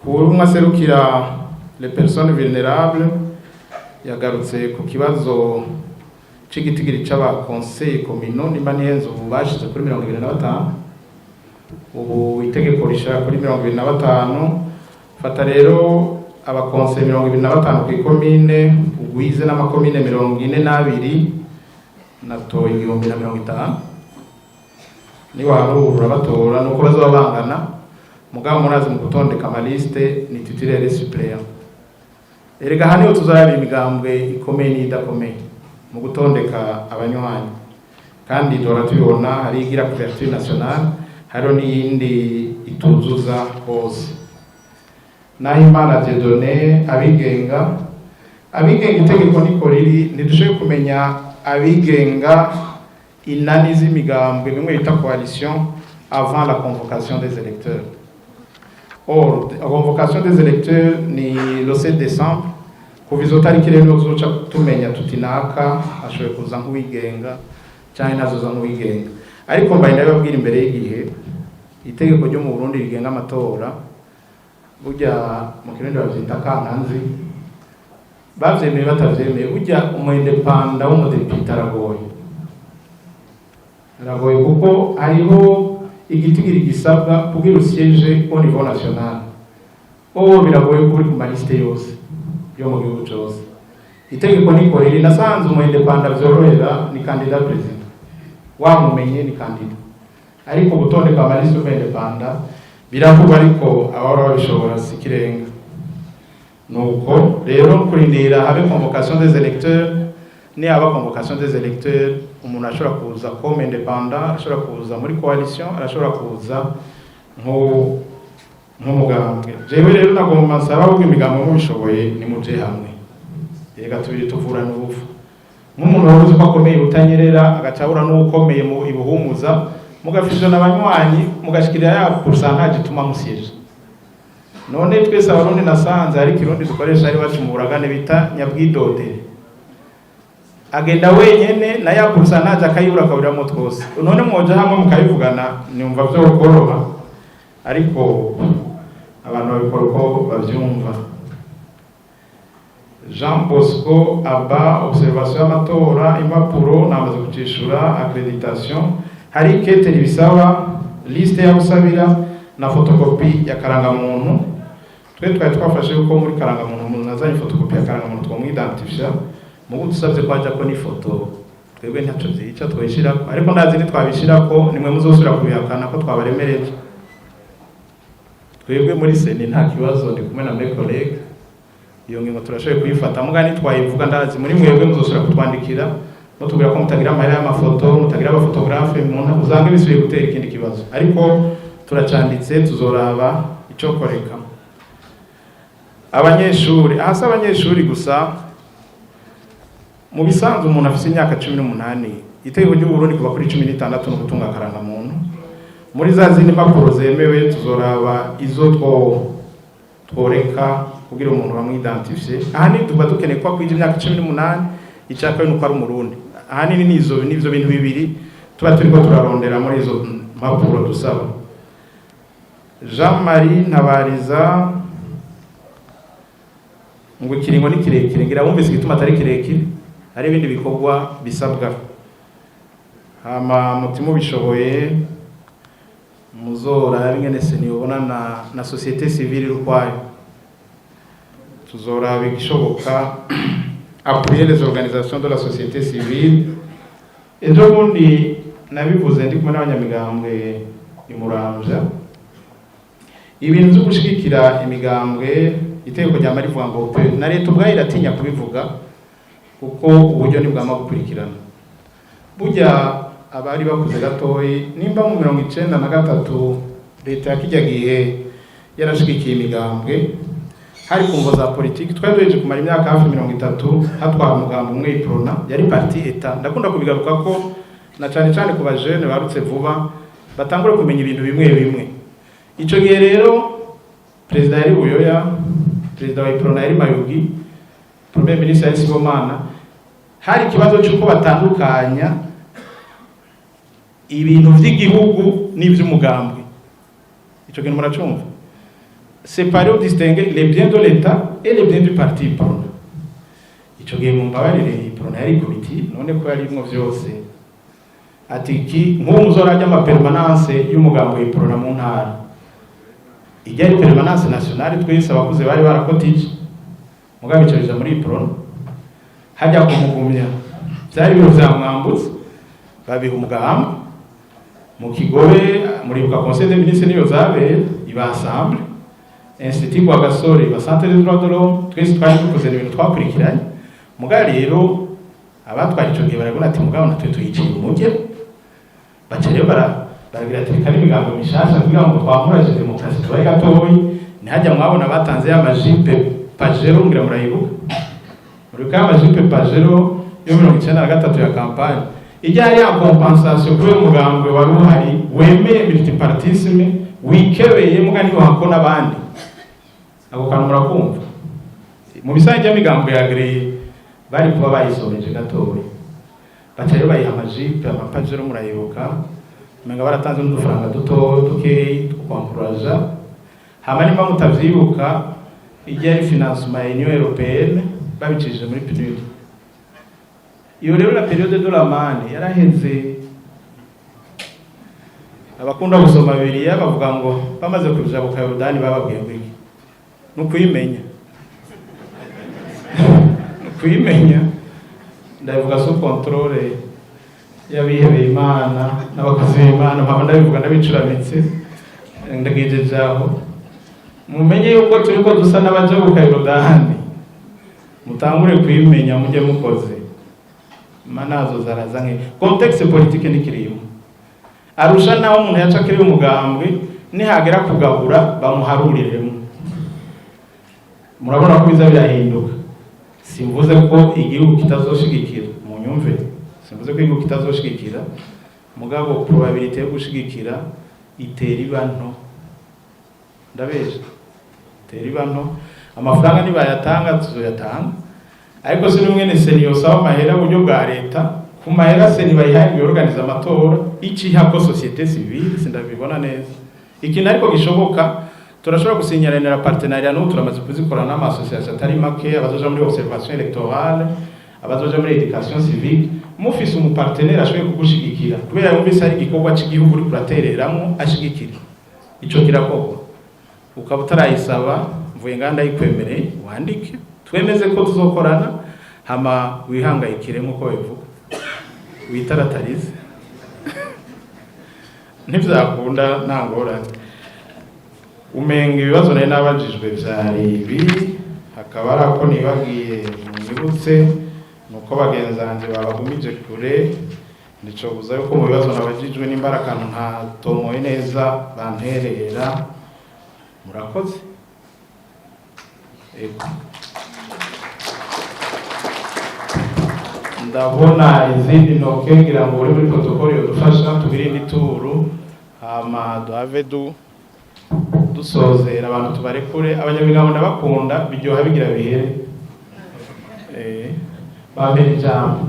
umwe aserukira les personnes vulnérables yagarutse ku kibazo c'igitigiri c'aba conseil communaux nimba nihenze ubu bashize kuri 25 ubu itegeko rishaka kuri 25 fata rero aba conseil 25 ku ikomine ugwize n'amakomine 42 natoye 1050 ni waharura batora nuko bazoba bangana mugabo murazi mu gutondeka amaliste ni titulaire suppléant erega haniho tuzaraba imigambwe ikomeye n'idakomeye mu gutondeka abanywanyi kandi dora tubibona hari igira couverture nationale hariho n'iyindi ituzuza hose naho Imana Dieudonné abigenga itegeko niko riri ntidushoboye kumenya abigenga inani z'imigambwe bimwe bita coalition avant la convocation des électeurs. Or, la convocation des électeurs ni le 7 décembre kuva izo tariki rero uzoca tumenya tutinaka ashoboye kuza nk'uwigenga cyangwa nazoza nk'uwigenga ariko mbaye ndababwira imbere y'igihe itegeko ryo mu Burundi rigenga amatora burya mu kirundi bavyita kananzi bavyemeye batavyemeye burya umwendepanda w'umudepite aragoye kuko hariho igitigiri gisabwa kugira usiège au niveau national biragoye kuri ku maliste yose yo mu gihugu cyose itegeko niko riri nasanze umwendepanda vyorohera ni candidat president wamumenye ni candidat ariko gutondeka amaliste y'umwendepanda biravuga ariko abahora babishobora sikirenga nuko rero kurindira habe convocation des électeurs ni aba convocation des électeurs umuntu ashobora kuza comme indépendant ashobora kuza muri coalition ashobora kuza nk'umugambwe jewe rero nagomba nsaba ko imigambo mubishoboye ni muje hamwe reka tubiri tuvurana ubufu nk'umuntu waruzi ko akomeye utanyerera agacabura n'ukomeye mu ibuhumuza mugafisha n'abanywanyi mugashikira ya pourcentage ituma musieje none twese abarundi nasanze ari kirundi dukoresha ari bacu mu buragane bita nyabwidodere agenda wenyene na ya pourcentage akayibura akabiramo twose none mwoje hamwe mukayivugana nyumva byo gukoroha ariko abantu babikora uko bavyumva. Jean Bosco aba observation y'amatora impapuro namaze gucishura accreditation hari kete ibisaba liste ya usabira na photocopy ya karangamuntu twari twafashe uko muri karangamuntu umuntu nazanye photocopy ya karangamuntu twamwidentifisha mu gusabye kwaje ko ni photo twebwe ntaco zica twishira ariko ndazi ni twabishira ko nimwe muzosura kubihakana ko twabaremereje twebwe muri seni nta kibazo ndi kumwe na mes collègues iyo ngingo turashoboye kuyifata mugani twayivuga ndazi muri mwebwe muzosura kutwandikira mutubwira ko mutagira amahera y'amafoto mutagira abafotografe umuntu uzange bisubiye gutera ikindi kibazo ariko turacanditse tuzoraba ico koreka abanyeshuri ahasa abanyeshuri gusa mu bisanzwe umuntu afite imyaka 18 itegeko ry'u Burundi kuva kuri 16 no gutunga karanga muntu muri za zindi mpapuro zemewe tuzoraba izo tworeka kugira umuntu bamwidentifie ahani tuba dukeneye ko kwije imyaka 18 icyaka nuko ari umurundi ahani nivyo bintu bibiri tuba turiko turarondera muri izo mpapuro dusaba. Jean-Marie Ntabariza ngo kiringo ni kirekire ngira wumvise gituma atari kirekire hari ibindi bikorwa bisabwa hama mutima bishoboye muzora bingene seni ubona na société civile rukwayo tuzora bigishoboka appuyer les organisations de la société civile ejo bundi nabivuze ndi kumwe n'abanyamigambwe imuramvya ibintu byo gushikira imigambwe itegeko rya mari vuga ngo na leta ubwayo iratinya kubivuga kuko uburyo ni bwama gukurikirana burya abari bakuze gatoyi nimba mu 1993 leta yakijya gihe yarashigikiye imigambwe hari kumvo za politiki twabeje kumara imyaka hafi 30 hatwara umugambo umwe iprona yari parti etat ndakunda kubigaruka ko na cyane ku bajene barutse vuba batangura kumenya ibintu bimwe ico gihe rero president yari Buyoya president wa iprona yari Mayugi premier ministre yari Sibomana hari kibazo cyuko batandukanya ibintu vy'igihugu n'ivy'umugambwe ico kintu muracumva séparer ou distinguer les biens de l'État et les biens du parti Prona. Ico gihe mumbabarire Prona yari kubiti none ko yari mu vyose ati ki nk'ubu muzorajya ama permanence y'umugambo Prona mu ntara ijya ari permanence nationale twese abakuze bari barakotije mugabe ico muri Prona hajya kumugumya byari biro vyamwambutse babiha umugambo mu Kigobe muri buka conseil des ministres niyo zabere iba assemble institut kwa gasore ba centre de droit de l'homme twese twari dukoze ibintu twakurikiranye mugabe rero abatwara ico gihe barabona ati mugabo natwe tuyiciye umujye bacere baragira ati kari migambo mishasha kugira ngo twamuraje demokrasi twaye gatoyi ni hajya mwabona batanze ya majipe pajero ngira murayibuka muri ka majipe pajero yo 1993 ya campagne ijya ya compensation kuri umugambo wari uhari wemeye multipartisme wikebeye mugani wako nabandi ako kantu murakumva mu bisanje y'imigambo ya grey bari kuba bayisobeje gatoyi batari bayiha amajipe amapajero murayibuka menga baratanze n'udufaranga duto dukeyi twankuraja hama nimba mutavyibuka ijya ari financement ya Union Européenne babicishije muri PNUD. Iyo rero la période de la manne yaraheze abakunda gusoma Bibiliya bavuga ngo bamaze kuja ku Yorodani bababwiye ngo iki nukuyimenya nukuyimenya ndavuga so contrôle yabihebeye Imana n'abakozi b'Imana mpamvu ndabivuga ndabicuramitse ndagijejaho mumenye yuko turiko dusa n'abaje ku Yorodani mutangure kuyimenya mujye mukoze manazo zarazange contexte politique nikirimo arusha naho umuntu yaca kiri umugambwe nihagera kugabura bamuharuriremo murabona ko biza birahinduka simvuze ko igihugu kitazoshigikira mu nyumve simvuze ko igihugu kitazoshigikira mugabo probabilité yo gushigikira itera ibanto ndabeje itera ibanto amafaranga nibayatanga tuzoyatanga ariko se n'umwene senior sawa mahera buryo bwa leta ku mahera se nibayihaye organize amatora iki hako société civile sindabibona neza ikintu ariko gishoboka turashobora gusinyaranira partenariat no turamaze kuzikorana n'ama association atari make abazoja muri observation électorale abazoja muri éducation civique mufise umu partenaire ashoboye kugushigikira kubera yumvise ari igikorwa cy'igihugu uri kuratereramo ashigikira ico kirakorwa ukaba utarayisaba mvuye nganda yikwemereye wandike twemeze ko tuzokorana hama wihangayikire nkuko bivuga witaratarize ntivyakunda ntangorane umenga ibibazo nayo nabajijwe vyari ibi hakaba arako nibagiye mwibutse nuko bagenzanje babagumije kure nico buza yuko mu bibazo nabajijwe n'imbara kantu ntatomoye neza banterera murakoze ndabona izindi ntoke ngira ngo uri muri protokoli yodufasha tubirinde ituru hama duhave dusozera abantu tubarekure abanyamigambo ndabakunda biryoha bigira bihere bambere ijambo